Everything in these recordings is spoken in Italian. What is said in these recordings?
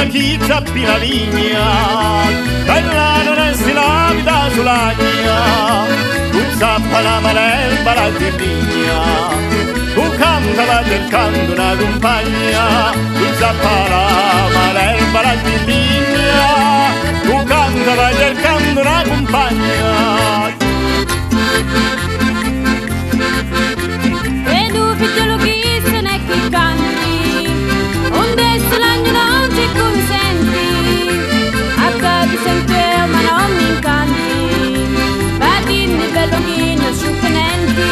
chi zappi la vigna, bella non è si la vita sull'agna, tu zappa la marelba la tirigna, tu cantava del canto una compagna, tu zappa la marelba la tirigna, tu cantava del canto una compagna. E tu figliolo chi se ne che canti, onde se l'agno non ti consenti, a capi sente ma non mi incanti, badini bello chi ne sciupenenti,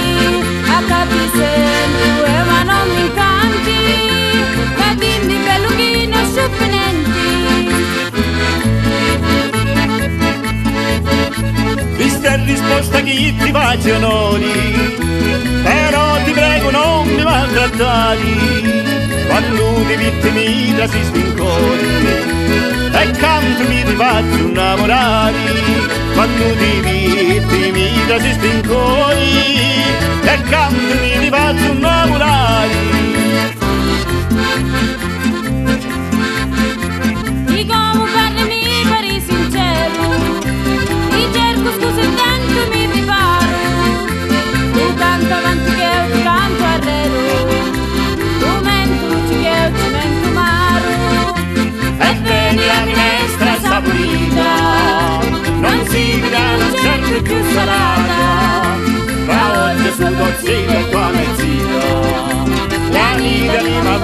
a capi sente ma non mi incanti, badini bello chi ne sciupenenti. Questa è risposta chi ti faccia onori, però ti prego non mi maltrattare, quando ti vittimi da si spincori, e cantami ti faccio innamorare, quando ti vittimi da si spincori, e cantami ti faccio innamorare. Di come parli pari sincero, ti cerco scusa e tanto mi preparo, tu canto avanti che io canto arredo, tu mento che io ci mento maro, E vedi la minestra saporita, non si vede, non certo più salata, ma oggi sul bozzino e tua mezzina, la vita mi va